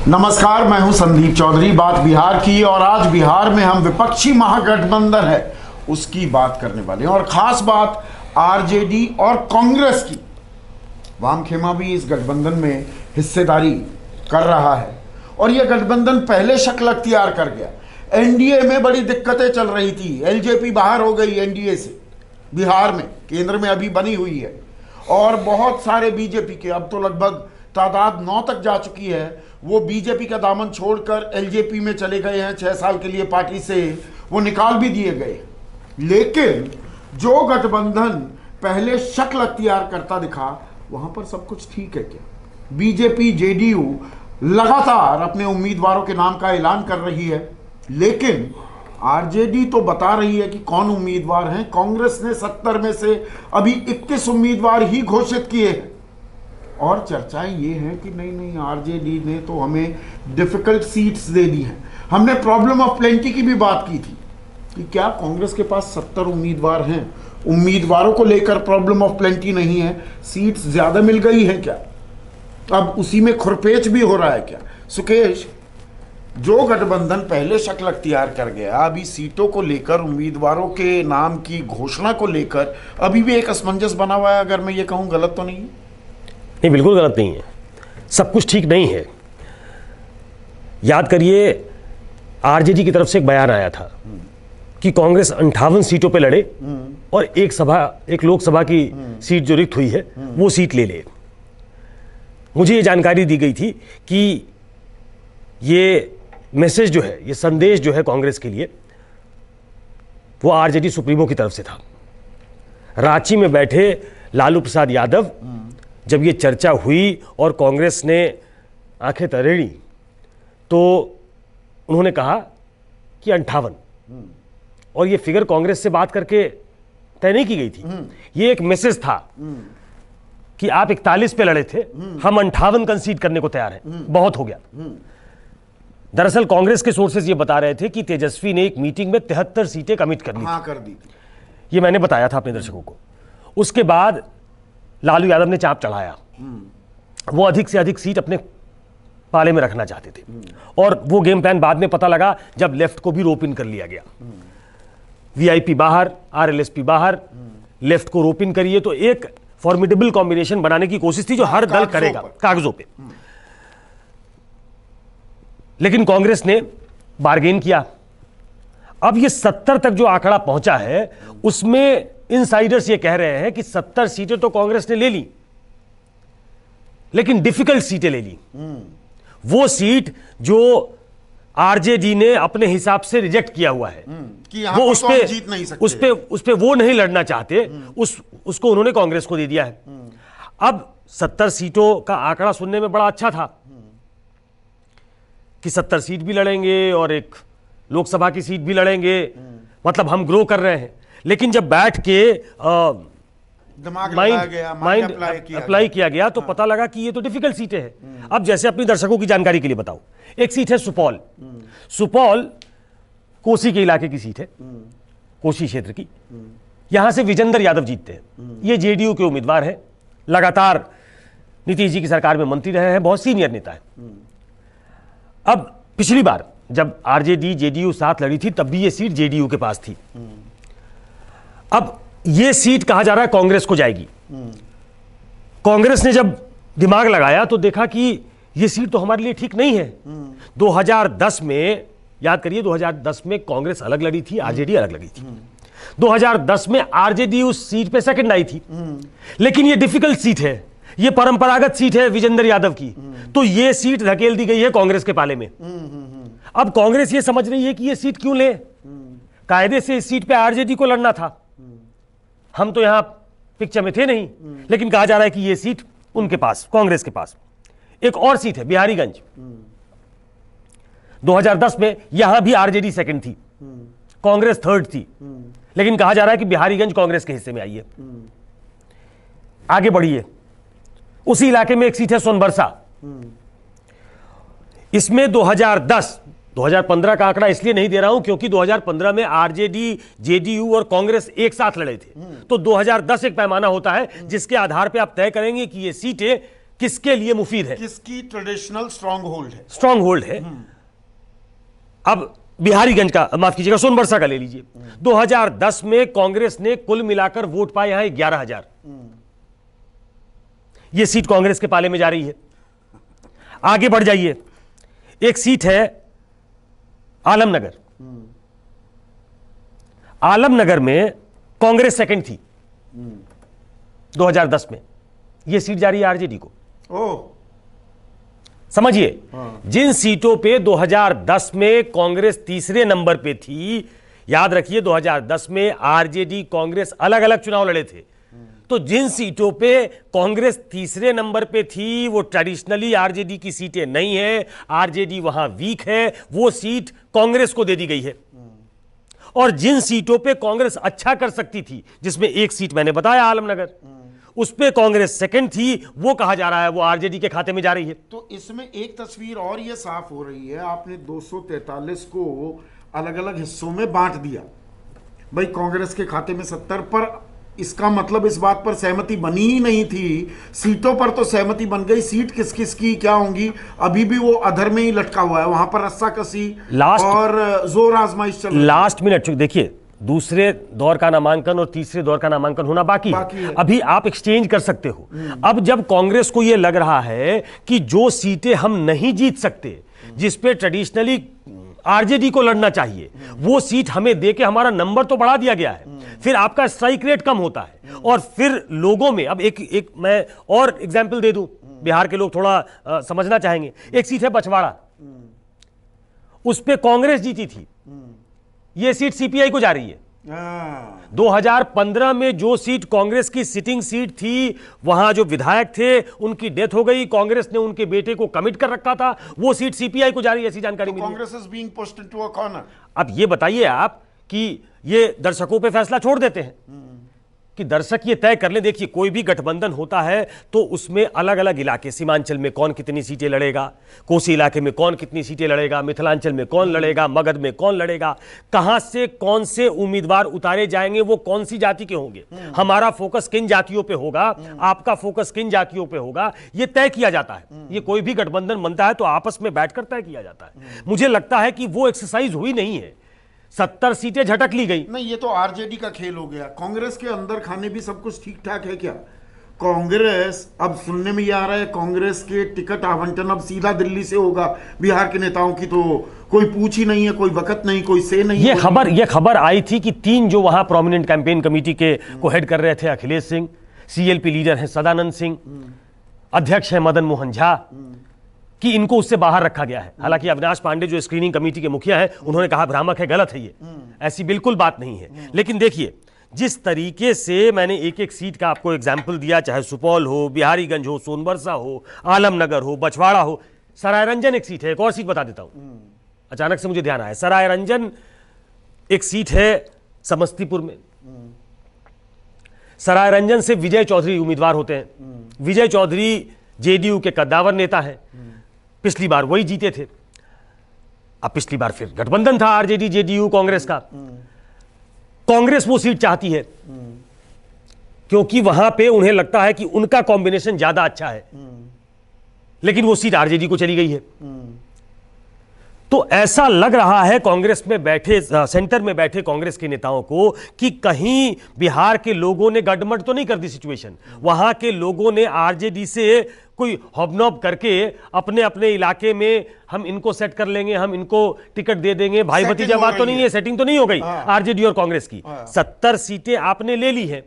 नमस्कार, मैं हूं संदीप चौधरी। बात बिहार की और आज बिहार में हम विपक्षी महागठबंधन है उसकी बात करने वाले हैं और खास बात आरजेडी और कांग्रेस की। वामखेमा भी इस गठबंधन में हिस्सेदारी कर रहा है और यह गठबंधन पहले शक्ल अख्तियार कर गया। एनडीए में बड़ी दिक्कतें चल रही थी, एलजेपी बाहर हो गई एनडीए से, बिहार में केंद्र में अभी बनी हुई है और बहुत सारे बीजेपी के, अब तो लगभग तादाद 9 तक जा चुकी है, वो बीजेपी का दामन छोड़कर एलजेपी में चले गए हैं। 6 साल के लिए पार्टी से वो निकाल भी दिए गए। लेकिन जो गठबंधन पहले शक्ल अख्तियार करता दिखा, वहां पर सब कुछ ठीक है क्या? बीजेपी जेडीयू लगातार अपने उम्मीदवारों के नाम का ऐलान कर रही है, लेकिन आरजेडी तो बता रही है कि कौन उम्मीदवार हैं। कांग्रेस ने 70 में से अभी 21 उम्मीदवार ही घोषित किए हैं और चर्चाएं ये हैं कि नहीं आरजेडी ने तो हमें डिफिकल्ट सीट्स दे दी हैं। हमने प्रॉब्लम ऑफ प्लेंटी की भी बात की थी कि क्या कांग्रेस के पास 70 उम्मीदवार हैं, उम्मीदवारों को लेकर प्रॉब्लम ऑफ प्लेंटी नहीं है, सीट्स ज्यादा मिल गई हैं क्या? अब उसी में खुरपेच भी हो रहा है क्या? सुकेश, जो गठबंधन पहले शक्ल अख्तियार कर गया, अभी सीटों को लेकर, उम्मीदवारों के नाम की घोषणा को लेकर अभी भी एक असमंजस बना हुआ है। अगर मैं ये कहूं गलत तो नहीं है? नहीं, बिल्कुल गलत नहीं है। सब कुछ ठीक नहीं है। याद करिए, आरजेडी की तरफ से एक बयान आया था कि कांग्रेस 58 सीटों पे लड़े और एक लोकसभा की सीट जो रिक्त हुई है वो सीट ले ले। मुझे ये जानकारी दी गई थी कि ये मैसेज जो है, ये संदेश जो है कांग्रेस के लिए, वो आरजेडी सुप्रीमो की तरफ से था। रांची में बैठे लालू प्रसाद यादव, जब ये चर्चा हुई और कांग्रेस ने आंखें तरेड़ी, तो उन्होंने कहा कि 58, और ये फिगर कांग्रेस से बात करके तय नहीं की गई थी। ये एक मैसेज था कि आप 41 पे लड़े थे, हम 58 कंसीड करने को तैयार हैं, बहुत हो गया। दरअसल कांग्रेस के सोर्सेज ये बता रहे थे कि तेजस्वी ने एक मीटिंग में 73 सीटें कमिट कर ली। हाँ, कर दी। ये मैंने बताया था अपने दर्शकों को। उसके बाद लालू यादव ने चाप चढ़ाया, वो अधिक से अधिक सीट अपने पाले में रखना चाहते थे और वो गेम प्लान बाद में पता लगा जब लेफ्ट को भी रोप इन कर लिया गया। वीआईपी बाहर, आरएलएसपी बाहर, लेफ्ट को रोप इन करिए, तो एक फॉर्मिडेबल कॉम्बिनेशन बनाने की कोशिश थी जो हर दल करेगा कागजों पे। लेकिन कांग्रेस ने बार्गेन किया। अब ये 70 तक जो आंकड़ा पहुंचा है, उसमें इनसाइडर्स ये कह रहे हैं कि 70 सीटें तो कांग्रेस ने ले ली, लेकिन डिफिकल्ट सीटें ले ली। वो सीट जो आरजेडी ने अपने हिसाब से रिजेक्ट किया हुआ है कि वो उस पे जीत नहीं सकते, उस पे वो नहीं लड़ना चाहते, उसको उन्होंने कांग्रेस को दे दिया है। अब 70 सीटों का आंकड़ा सुनने में बड़ा अच्छा था कि 70 सीट भी लड़ेंगे और एक लोकसभा की सीट भी लड़ेंगे, मतलब हम ग्रो कर रहे हैं। लेकिन जब बैठ के माइंड अप्लाई किया गया तो पता लगा कि ये तो डिफिकल्ट सीटें हैं। अब जैसे अपनी दर्शकों की जानकारी के लिए बताऊं, एक सीट है सुपौल। सुपौल कोसी के इलाके की सीट है, कोसी क्षेत्र की। यहां से विजेंद्र यादव जीतते हैं। ये जेडीयू के उम्मीदवार हैं, लगातार नीतीश जी की सरकार में मंत्री रहे हैं, बहुत सीनियर नेता है। अब पिछली बार जब आरजेडी जेडीयू साथ लड़ी थी, तब भी ये सीट जेडीयू के पास थी। अब ये सीट कहा जा रहा है कांग्रेस को जाएगी। कांग्रेस ने जब दिमाग लगाया तो देखा कि ये सीट तो हमारे लिए ठीक नहीं है। 2010 में, याद करिए, 2010 में कांग्रेस अलग लड़ी थी, आरजेडी अलग लड़ी थी। 2010 में आरजेडी उस सीट पे सेकंड आई थी, लेकिन ये डिफिकल्ट सीट है, ये परंपरागत सीट है विजेंद्र यादव की, तो ये सीट धकेल दी गई है कांग्रेस के पाले में। अब कांग्रेस ये समझ रही है कि ये सीट क्यों ले, कायदे से इस सीट पे आरजेडी को लड़ना था, हम तो यहां पिक्चर में थे नहीं, लेकिन कहा जा रहा है कि ये सीट उनके पास, कांग्रेस के पास। एक और सीट है बिहारीगंज। 2010 में यहां भी आरजेडी सेकंड थी, कांग्रेस थर्ड थी, लेकिन कहा जा रहा है कि बिहारीगंज कांग्रेस के हिस्से में आई है। आगे बढ़िए, उसी इलाके में एक सीट है सोनबरसा। इसमें 2015 का आंकड़ा इसलिए नहीं दे रहा हूं क्योंकि 2015 में आरजेडी, जेडीयू और कांग्रेस एक साथ लड़े थे। तो 2010 एक पैमाना होता है जिसके आधार पर आप तय करेंगे कि ये सीटें किसके लिए मुफीद है, किसकी ट्रेडिशनल स्ट्रॉन्ग होल्ड है, स्ट्रॉन्ग होल्ड है। अब बिहारीगंज का, माफ कीजिएगा, सोनबरसा का ले लीजिए। 2010 में कांग्रेस ने कुल मिलाकर वोट पाए यहां 11,000। यह सीट कांग्रेस के पाले में जा रही है। आगे बढ़ जाइए, एक सीट है आलमनगर। आलमनगर में कांग्रेस सेकंड थी 2010 में। यह सीट जा रही है आरजेडी को। समझिए, जिन सीटों पे 2010 में कांग्रेस तीसरे नंबर पे थी, याद रखिए 2010 में आरजेडी कांग्रेस अलग अलग चुनाव लड़े थे, तो जिन सीटों पे कांग्रेस तीसरे नंबर पे थी वो ट्रेडिशनली आरजेडी की सीटें नहीं है, आरजेडी वहां वीक है, वो सीट कांग्रेस को दे दी गई है। और जिन सीटों पे कांग्रेस अच्छा कर सकती थी, जिसमें एक सीट मैंने बताया आलमनगर, उस पे कांग्रेस सेकंड थी, वो कहा जा रहा है वो आरजेडी के खाते में जा रही है। तो इसमें एक तस्वीर और ये साफ हो रही है, आपने 243 को अलग अलग हिस्सों में बांट दिया भाई, कांग्रेस के खाते में 70, पर इसका मतलब इस बात पर सहमति बनी ही नहीं थी। सीटों पर तो सहमति बन गई, सीट किस किस की क्या होंगी अभी भी वो अधर में ही लटका हुआ है, वहां पर रस्सा कसी और जोर आजमाइश चल रही है। लास्ट मिनट देखिए, दूसरे दौर का नामांकन और तीसरे दौर का नामांकन होना बाकी है। अभी आप एक्सचेंज कर सकते हो। अब जब कांग्रेस को यह लग रहा है कि जो सीटें हम नहीं जीत सकते, जिसपे ट्रेडिशनली आरजेडी को लड़ना चाहिए, वो सीट हमें देके हमारा नंबर तो बढ़ा दिया गया है, फिर आपका स्ट्राइक रेट कम होता है, और फिर लोगों में, अब एक मैं और एग्जांपल दे दूं, बिहार के लोग थोड़ा समझना चाहेंगे। एक सीट है बछवाड़ा, उस पे कांग्रेस जीती थी, ये सीट सीपीआई को जा रही है। 2015 में जो सीट कांग्रेस की सिटिंग सीट थी, वहां जो विधायक थे उनकी डेथ हो गई, कांग्रेस ने उनके बेटे को कमिट कर रखा था, वो सीट सीपीआई को जा रही है, ऐसी जानकारी मिली। Congress is being pushed into a corner. अब ये बताइए आप कि ये दर्शकों पे फैसला छोड़ देते हैं कि दर्शक ये तय कर ले। देखिए, कोई भी गठबंधन होता है तो उसमें अलग अलग इलाके, सीमांचल में कौन कितनी सीटें लड़ेगा, कोसी इलाके में कौन कितनी सीटें लड़ेगा, मिथिलांचल में कौन लड़ेगा, मगध में कौन लड़ेगा, कहां से कौन से उम्मीदवार उतारे जाएंगे, वो कौन सी जाति के होंगे, हमारा फोकस किन जातियों पे होगा, आपका फोकस किन जातियों पे होगा, ये तय किया जाता है। ये कोई भी गठबंधन बनता है तो आपस में बैठकर तय किया जाता है। मुझे लगता है कि वो एक्सरसाइज हुई नहीं है, 70 सीटें झटक ली गई। नहीं, ये तो आरजेडी का खेल हो गया। कांग्रेस के अंदर खाने भी सब कुछ ठीक ठाक है क्या? कांग्रेस, अब सुनने में ये आ रहा है कांग्रेस के टिकट आवंटन अब सीधा दिल्ली से होगा, बिहार के नेताओं की तो कोई पूछ ही नहीं है, कोई वक्त नहीं, कोई से नहीं। ये खबर आई थी कि 3 जो वहां प्रोमिनेंट कैंपेन कमेटी के को हेड कर रहे थे, अखिलेश सिंह, सीएलपी लीडर हैं सदानंद सिंह, अध्यक्ष है मदन मोहन झा, कि इनको उससे बाहर रखा गया है। हालांकि अविनाश पांडे जो स्क्रीनिंग कमेटी के मुखिया हैं, उन्होंने कहा भ्रामक है, गलत है, ये ऐसी बिल्कुल बात नहीं है। लेकिन देखिए, जिस तरीके से मैंने एक एक सीट का आपको एग्जाम्पल दिया, चाहे सुपौल हो, बिहारीगंज हो, सोनबरसा हो, आलमनगर हो, बछवाड़ा हो, सरायरंजन एक सीट है। एक और सीट बता देता हूं, अचानक से मुझे ध्यान आया, सरायरंजन एक सीट है समस्तीपुर में। सरायरंजन से विजय चौधरी उम्मीदवार होते हैं। विजय चौधरी जेडीयू के कद्दावर नेता हैं, पिछली बार वही जीते थे। अब पिछली बार फिर गठबंधन था आरजेडी जेडीयू कांग्रेस का। कांग्रेस वो सीट चाहती है क्योंकि वहां पे उन्हें लगता है कि उनका कॉम्बिनेशन ज्यादा अच्छा है, लेकिन वो सीट आरजेडी को चली गई है। तो ऐसा लग रहा है कांग्रेस में बैठे, सेंटर में बैठे कांग्रेस के नेताओं को कि कहीं बिहार के लोगों ने गड़बड़ तो नहीं कर दी सिचुएशन, वहां के लोगों ने आरजेडी से कोई हॉबनॉब करके अपने अपने इलाके में हम इनको सेट कर लेंगे, हम इनको टिकट दे देंगे, भाई भतीजा बात तो नहीं है, सेटिंग तो नहीं हो गई आरजेडी और कांग्रेस की। 70 सीटें आपने ले ली हैं,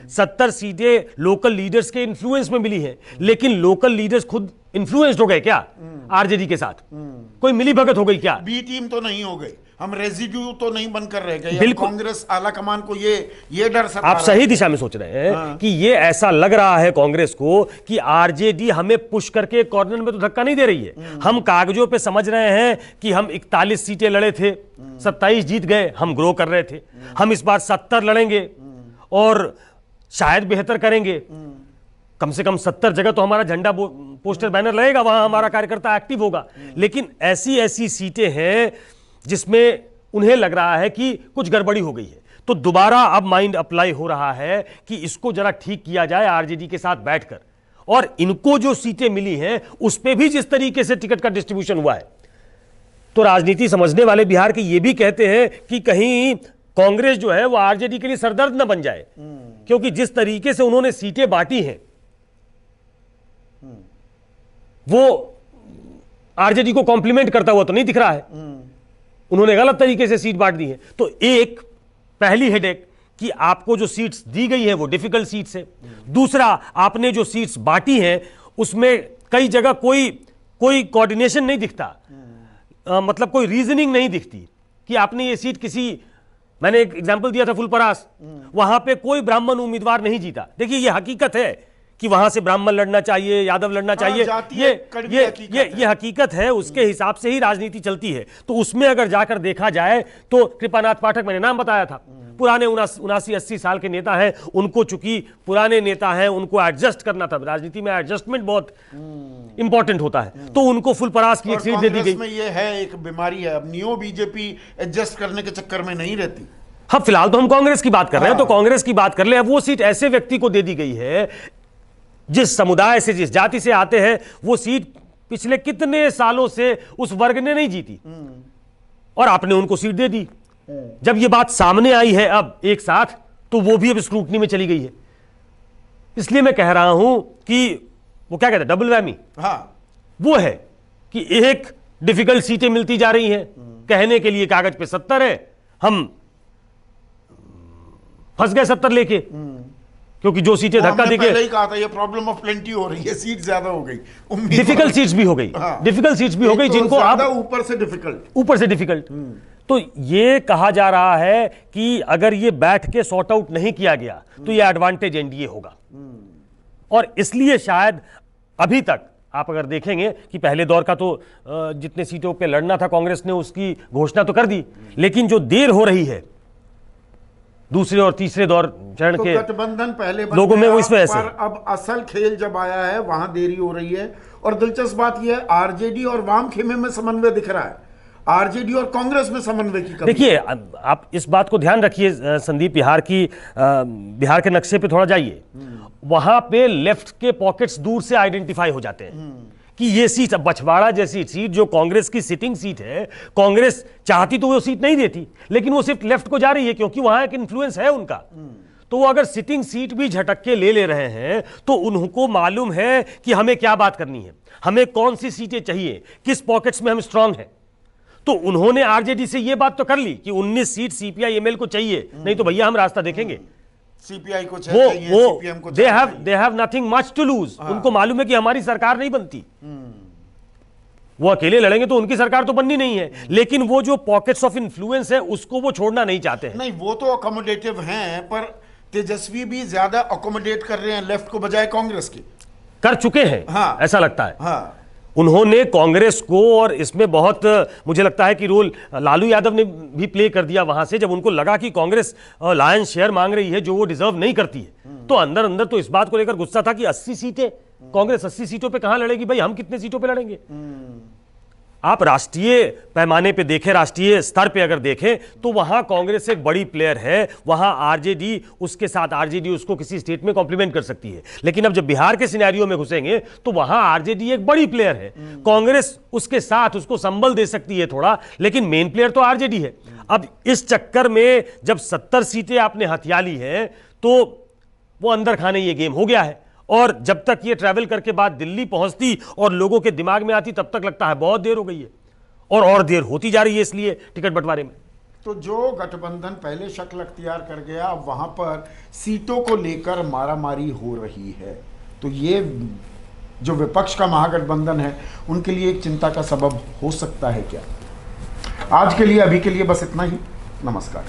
70 सीटें लोकल लीडर्स के इन्फ्लुएंस में मिली हैं, लेकिन लोकल लीडर्स खुद इन्फ्लुएंस्ड हो गए क्या आरजेडी के साथ? कोई मिली भगत हो गई क्या? बी टीम तो नहीं हो गई, हम रेजिड्यू तो नहीं बनकर रह गए। कांग्रेस आला कमान को ये डर सता, आप सही दिशा में सोच रहे हैं कि ये ऐसा लग रहा है कांग्रेस को कि आरजेडी हमें पुश करके कॉर्नर में तो धक्का नहीं दे रही है। हम कागजों पे समझ रहे हैं कि हम 41 सीटें लड़े थे, 27 जीत गए, हम ग्रो कर रहे थे, हम इस बार 70 लड़ेंगे और शायद बेहतर करेंगे, कम से कम 70 जगह तो हमारा झंडा पोस्टर बैनर लगेगा, वहां हमारा कार्यकर्ता एक्टिव होगा। लेकिन ऐसी ऐसी सीटें हैं जिसमें उन्हें लग रहा है कि कुछ गड़बड़ी हो गई है, तो दोबारा अब माइंड अप्लाई हो रहा है कि इसको जरा ठीक किया जाए आरजेडी के साथ बैठकर, और इनको जो सीटें मिली हैं उस पे भी जिस तरीके से टिकट का डिस्ट्रीब्यूशन हुआ है, तो राजनीति समझने वाले बिहार के ये भी कहते हैं कि कहीं कांग्रेस जो है वो आरजेडी के लिए सरदर्द न बन जाए, क्योंकि जिस तरीके से उन्होंने सीटें बांटी हैं वो आरजेडी को कॉम्प्लीमेंट करता हुआ तो नहीं दिख रहा है। उन्होंने गलत तरीके से सीट बांट दी है। तो एक पहली हेडेक कि आपको जो सीट्स दी गई है वो डिफिकल्ट सीट्स है। दूसरा, आपने जो सीट्स बांटी हैं उसमें कई जगह कोई कोऑर्डिनेशन नहीं दिखता, मतलब कोई रीजनिंग नहीं दिखती कि आपने ये सीट मैंने एक एग्जांपल दिया था फुलपरास, वहां पे कोई ब्राह्मण उम्मीदवार नहीं जीता। देखिए ये हकीकत है कि वहां से ब्राह्मण लड़ना चाहिए, यादव लड़ना चाहिए, ये हकीकत है। उसके हिसाब से ही राजनीति चलती है। तो उसमें अगर जाकर देखा जाए तो कृपानाथ पाठक, मैंने नाम बताया था, पुराने 79-80 साल के नेता हैं, उनको चूंकि पुराने नेता हैं उनको एडजस्ट करना था, राजनीति में एडजस्टमेंट बहुत इंपॉर्टेंट होता है, तो उनको फुलपरास की एक सीट दे दी गई। में ये है एक बीमारी है, अब नियो बीजेपी एडजस्ट करने के चक्कर में नहीं रहती। हाँ, फिलहाल तो हम कांग्रेस की बात कर रहे हैं, तो कांग्रेस की बात कर ले। अब वो सीट ऐसे व्यक्ति को दे दी गई है जिस समुदाय से, जिस जाति से आते हैं, वो सीट पिछले कितने सालों से उस वर्ग ने नहीं जीती और आपने उनको सीट दे दी। जब ये बात सामने आई है अब एक साथ, तो वो भी अब स्क्रूटनी में चली गई है। इसलिए मैं कह रहा हूं कि वो क्या कहते हैं, डबल वैमी। हाँ, वो है कि एक डिफिकल्ट सीटें मिलती जा रही हैं, कहने के लिए कागज पे 70 है, हम फंस गए 70 लेके, क्योंकि जो सीटें धक्का देके, पहले ही कहा था ये प्रॉब्लम ऑफ प्लेंटी हो रही है, सीट ज्यादा हो गई, डिफिकल्ट सीट्स भी हो गई। डिफिकल्ट सीट्स भी हो गई जिनको आप ऊपर से डिफिकल्ट। तो ये कहा जा रहा है कि अगर ये बैठ के सॉर्ट आउट नहीं किया गया तो ये एडवांटेज एनडीए होगा। और इसलिए शायद अभी तक आप अगर देखेंगे कि पहले दौर का तो जितने सीटों पे लड़ना था कांग्रेस ने उसकी घोषणा तो कर दी, लेकिन जो देर हो रही है दूसरे और तीसरे दौर चरण के गठबंधन पहले लोगों में, वो इस वजह से अब असल खेल जब आया है वहां देरी हो रही है। और दिलचस्प बात यह है, आरजेडी और वाम खेमे में समन्वय दिख रहा है, आरजेडी और कांग्रेस में समन्वय की कमी। देखिए आप इस बात को ध्यान रखिए संदीप, बिहार के नक्शे पे थोड़ा जाइए, वहां पे लेफ्ट के पॉकेट्स दूर से आइडेंटिफाई हो जाते हैं कि ये सीट, बछवाड़ा जैसी सीट जो कांग्रेस की सिटिंग सीट है, कांग्रेस चाहती तो वो सीट नहीं देती, लेकिन वो सिर्फ लेफ्ट को जा रही है क्योंकि वहां एक इन्फ्लुएंस है उनका। तो वो अगर सिटिंग सीट भी झटक के ले रहे हैं तो उनको मालूम है कि हमें क्या बात करनी है, हमें कौन सी सीटें चाहिए, किस पॉकेट्स में हम स्ट्रांग हैं। तो उन्होंने आरजेडी से ये बात तो कर ली कि 19 सीट सीपीआई एमएल को चाहिए, नहीं तो भैया हम रास्ता देखेंगे। सीपीआई को चाहिए, सीपीएम को they have nothing much to lose. उनको मालूम है कि हमारी सरकार नहीं बनती, वो अकेले लड़ेंगे तो उनकी सरकार तो बननी नहीं है, लेकिन वो जो पॉकेट्स ऑफ इन्फ्लुएंस है उसको वो छोड़ना नहीं चाहते हैं। नहीं, वो तो अकोमोडेटिव हैं, पर तेजस्वी भी ज्यादा अकोमोडेट कर रहे हैं लेफ्ट को बजाय कांग्रेस के, कर चुके हैं। हाँ, ऐसा लगता है। हाँ, उन्होंने कांग्रेस को, और इसमें बहुत मुझे लगता है कि रोल लालू यादव ने भी प्ले कर दिया वहां से, जब उनको लगा कि कांग्रेस लायन शेयर मांग रही है जो वो डिजर्व नहीं करती है, तो अंदर अंदर तो इस बात को लेकर गुस्सा था कि 80 सीटें कांग्रेस 80 सीटों पे कहां लड़ेगी भाई, हम कितने सीटों पे लड़ेंगे। आप राष्ट्रीय पैमाने पे देखें, राष्ट्रीय स्तर पे अगर देखें तो वहां कांग्रेस एक बड़ी प्लेयर है, वहां आरजेडी उसके साथ, आरजेडी उसको किसी स्टेट में कॉम्प्लीमेंट कर सकती है। लेकिन अब जब बिहार के सिनेरियो में घुसेंगे तो वहां आरजेडी एक बड़ी प्लेयर है, कांग्रेस उसके साथ उसको संबल दे सकती है थोड़ा, लेकिन मेन प्लेयर तो आरजेडी है। अब इस चक्कर में जब 70 सीटें आपने हथिया ली है तो वो अंदर खाने ये गेम हो गया है। और जब तक ये ट्रैवल करके बात दिल्ली पहुंचती और लोगों के दिमाग में आती, तब तक लगता है बहुत देर हो गई है, और देर होती जा रही है इसलिए टिकट बंटवारे में। तो जो गठबंधन पहले शक्ल अख्तियार कर गया, अब वहां पर सीटों को लेकर मारामारी हो रही है, तो ये जो विपक्ष का महागठबंधन है उनके लिए एक चिंता का सबब हो सकता है क्या? आज के लिए, अभी के लिए बस इतना ही। नमस्कार।